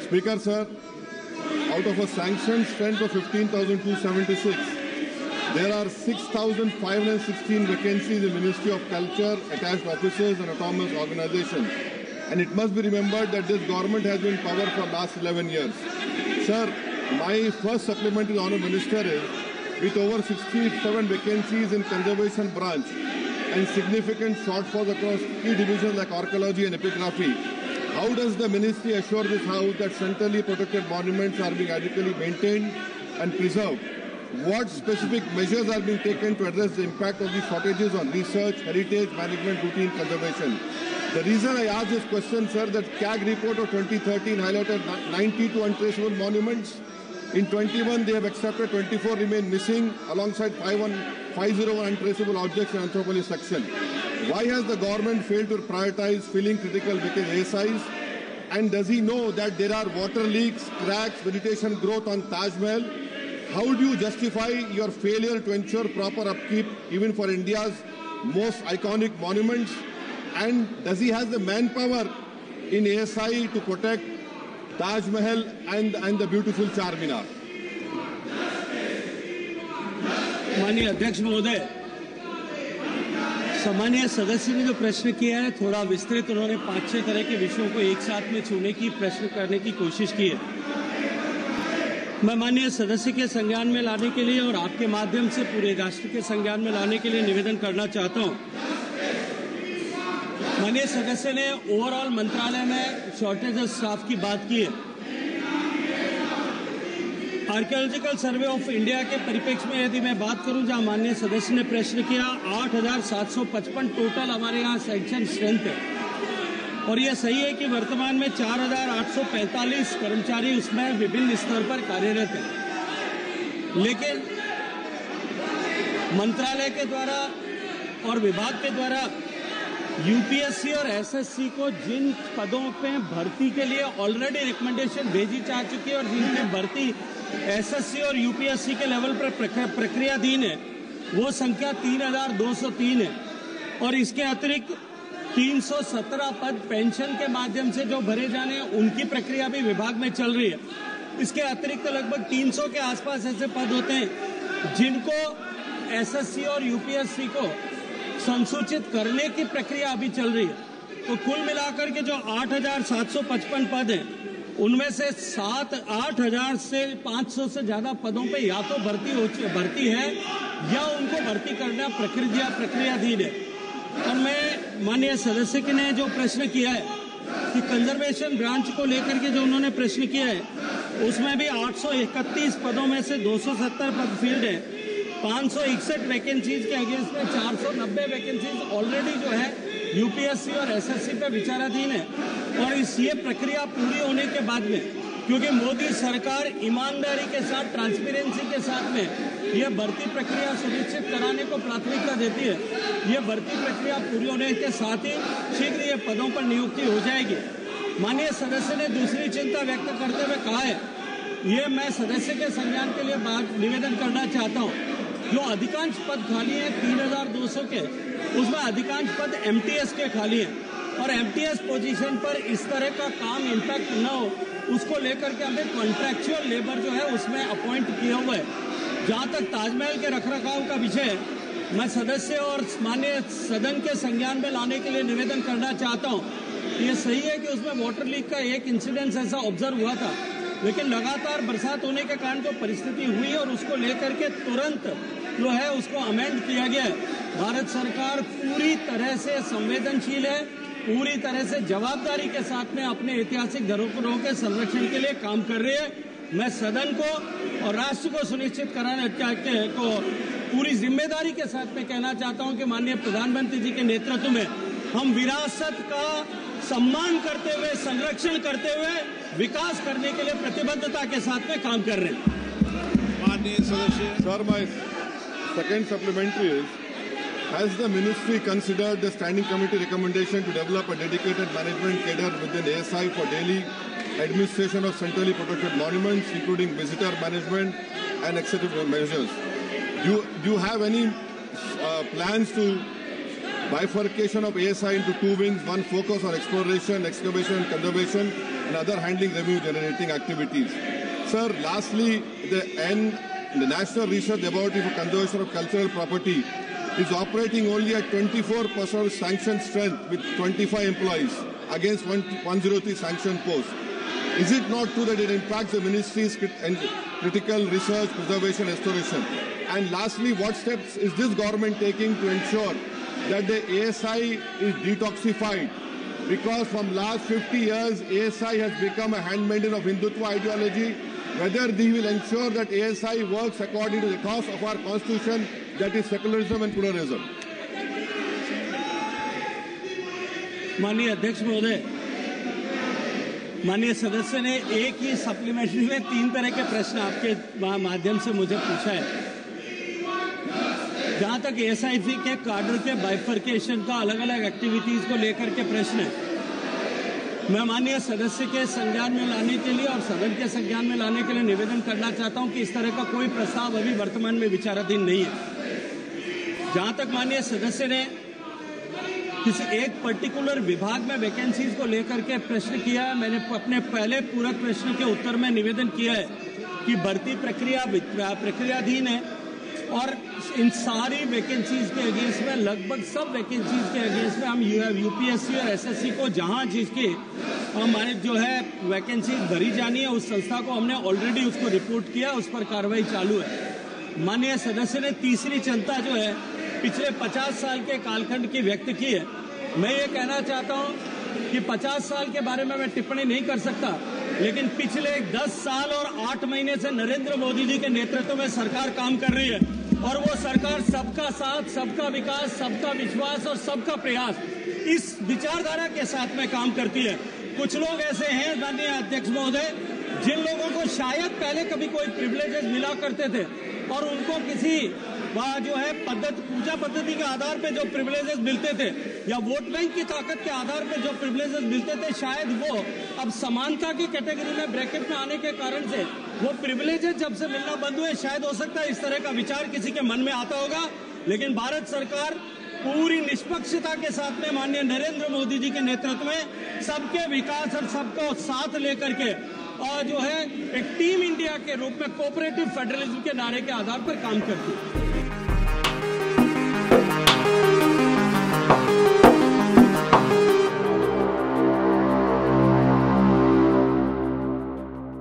Speaker, sir, out of a sanctioned strength of 15,276, there are 6,516 vacancies in Ministry of Culture, attached offices and autonomous organizations. And it must be remembered that this government has been in power for the last 11 years. Sir, my first supplement to the Honourable Minister is, with over 67 vacancies in conservation branch and significant shortfalls across key divisions like archaeology and epigraphy, how does the Ministry assure this House that centrally protected monuments are being adequately maintained and preserved? What specific measures are being taken to address the impact of these shortages on research, heritage, management, routine conservation? The reason I ask this question, sir, that CAG report of 2013 highlighted 92 untraceable monuments. In 21, they have accepted 24 remain missing, alongside 501 untraceable objects in Anthropology section. Why has the government failed to prioritize filling critical ASIs? And does he know that there are water leaks, cracks, vegetation growth on Taj Mahal? How do you justify your failure to ensure proper upkeep even for India's most iconic monuments? And does he have the manpower in ASI to protect Taj Mahal and the beautiful Charminar? माननीय अध्यक्ष महोदय, सम्मानीय सदस्य ने जो प्रश्न किया है थोड़ा विस्तृत, उन्होंने 5-6 तरह के विषयों को एक साथ में छूने की प्रश्न करने की कोशिश की है। मैं माननीय सदस्य के संज्ञान में लाने के लिए और आपके माध्यम से पूरे राष्ट्र के संज्ञान में लाने के लिए निवेदन करना चाहता हूं। माननीय सदस्य ने ओवरऑल मंत्रालय में शॉर्टेज ऑफ स्टाफ की बात की है। आर्कियोलॉजिकल सर्वे ऑफ इंडिया के परिप्रेक्ष्य में यदि मैं बात करूं, जहां माननीय सदस्य ने प्रश्न किया, 8,755 टोटल हमारे यहाँ सैंक्शन स्ट्रेंथ है। और यह सही है कि वर्तमान में 4,845 कर्मचारी उसमें विभिन्न स्तर पर कार्यरत हैं। लेकिन मंत्रालय के द्वारा और विभाग के द्वारा यूपीएससी और एसएससी को जिन पदों पे भर्ती के लिए ऑलरेडी रिकमेंडेशन भेजी जा चुकी है और जिनकी भर्ती एसएससी और यूपीएससी के लेवल पर प्रक्रियाधीन है, वो संख्या 3,203 है। और इसके अतिरिक्त 317 पद पेंशन के माध्यम से जो भरे जाने हैं, उनकी प्रक्रिया भी विभाग में चल रही है। इसके अतिरिक्त लगभग 300 के आसपास ऐसे पद होते हैं जिनको एसएससी और यूपीएससी को संसूचित करने की प्रक्रिया अभी चल रही है। तो कुल मिलाकर के जो 8,755 पद हैं, उनमें से 8,000 से 500 से ज्यादा पदों पे या तो भर्ती है या उनको भर्ती करना प्रक्रियाधीन है। और मैं माननीय सदस्य के ने जो प्रश्न किया है कि कंजर्वेशन ब्रांच को लेकर के जो उन्होंने प्रश्न किया है, उसमें भी 831 पदों में से 270 पद फील्ड है। 561 वैकेंसीज के अगेंस्ट में 490 वैकेंसीज ऑलरेडी जो है यूपीएससी और एसएससी पे विचाराधीन है। और ये प्रक्रिया पूरी होने के बाद में, क्योंकि मोदी सरकार ईमानदारी के साथ, ट्रांसपेरेंसी के साथ में ये भर्ती प्रक्रिया सुनिश्चित कराने को प्राथमिकता देती है, ये भर्ती प्रक्रिया पूरी होने के साथ ही शीघ्र ये पदों पर नियुक्ति हो जाएगी। माननीय सदस्य ने दूसरी चिंता व्यक्त करते हुए कहा है, ये मैं सदस्य के संज्ञान के लिए निवेदन करना चाहता हूँ, जो अधिकांश पद खाली हैं 3,200 के, उसमें अधिकांश पद एमटीएस के खाली हैं। और एमटीएस पोजीशन पर इस तरह का काम इम्पैक्ट न हो, उसको लेकर के हमें कॉन्ट्रैक्चुअल लेबर जो है उसमें अपॉइंट किया हुआ है। जहाँ तक ताजमहल के रखरखाव का विषय है, मैं सदस्य और माननीय सदन के संज्ञान में लाने के लिए निवेदन करना चाहता हूँ। ये सही है कि उसमें वाटर लीक का एक इंसिडेंस ऐसा ऑब्जर्व हुआ था, लेकिन लगातार बरसात होने के कारण जो परिस्थिति हुई और उसको लेकर के तुरंत जो है उसको अमेंड किया गया है। भारत सरकार पूरी तरह से संवेदनशील है, पूरी तरह से जवाबदारी के साथ में अपने ऐतिहासिक धरोहरों के संरक्षण के लिए काम कर रही है। मैं सदन को और राष्ट्र को सुनिश्चित कराने को पूरी जिम्मेदारी के साथ में कहना चाहता हूं कि माननीय प्रधानमंत्री जी के नेतृत्व में हम विरासत का सम्मान करते हुए, संरक्षण करते हुए विकास करने के लिए प्रतिबद्धता के साथ में काम कर रहे हैं। माननीय सदस्य sir, my second supplementary is, has the ministry considered the standing committee recommendation to develop a dedicated management cadre within ASI for daily administration of centrally protected monuments, including visitor management and executive measures? Do you have any plans to bifurcation of ASI into two wings, one focus on exploration, excavation, conservation, and other handling revenue generating activities. Sir, lastly, the National Research Laboratory for Conservation of Cultural Property is operating only at 24% sanctioned strength with 25 employees against 103 sanctioned posts. Is it not true that it impacts the ministry's critical research, preservation, restoration? And lastly, what steps is this government taking to ensure that the ASI is detoxified? Because from last 50 years, ASI has become a handmaiden of Hindutva ideology. Whether they will ensure that ASI works according to the ethos of our constitution, that is secularism and pluralism. माननीय अध्यक्ष महोदय, माननीय सदस्य ने एक ही supplementary में 3 तरह के प्रश्न आपके माध्यम से मुझे पूछा है। जहां तक एसआईपी के कार्डर के बाइफर्केशन का अलग अलग एक्टिविटीज को लेकर के प्रश्न है, मैं माननीय सदस्य के संज्ञान में लाने के लिए और सदन के संज्ञान में लाने के लिए निवेदन करना चाहता हूं कि इस तरह का कोई प्रस्ताव अभी वर्तमान में विचाराधीन नहीं है। जहां तक माननीय सदस्य ने किसी एक पर्टिकुलर विभाग में वैकेंसीज को लेकर के प्रश्न किया है, मैंने अपने पहले पूरक प्रश्न के उत्तर में निवेदन किया है कि भर्ती प्रक्रियाधीन है और इन सारी वैकेंसीज के अगेंस्ट में, लगभग सब वैकेंसीज के अगेंस्ट में हम यूपीएससी और एसएससी को जहां जिसकी हमारे जो है वैकेंसीज भरी जानी है, उस संस्था को हमने ऑलरेडी उसको रिपोर्ट किया, उस पर कार्रवाई चालू है। माननीय सदस्य ने तीसरी चिंता जो है पिछले 50 साल के कालखंड की व्यक्त की है। मैं ये कहना चाहता हूं कि 50 साल के बारे में मैं टिप्पणी नहीं कर सकता, लेकिन पिछले 10 साल और 8 महीने से नरेंद्र मोदी जी के नेतृत्व में सरकार काम कर रही है और वो सरकार सबका साथ, सबका विकास, सबका विश्वास और सबका प्रयास, इस विचारधारा के साथ में काम करती है। कुछ लोग ऐसे हैं माननीय अध्यक्ष महोदय, जिन लोगों को शायद पहले कभी कोई प्रिविलेजेस मिला करते थे और उनको किसी जो है पूजा पद्धति के आधार पे जो प्रिविलेजेस मिलते थे या वोट बैंक की ताकत के आधार पे जो प्रिविलेजेस मिलते थे, शायद वो अब समानता की कैटेगरी में ब्रैकेट में आने के कारण से वो प्रिविलेजेस जब से मिलना बंद हुए, शायद हो सकता है इस तरह का विचार किसी के मन में आता होगा। लेकिन भारत सरकार पूरी निष्पक्षता के साथ में माननीय नरेंद्र मोदी जी के नेतृत्व में सबके विकास और सबको साथ लेकर के और जो है एक टीम इंडिया के रूप में कोऑपरेटिव फेडरलिज्म के नारे के आधार पर काम करती है।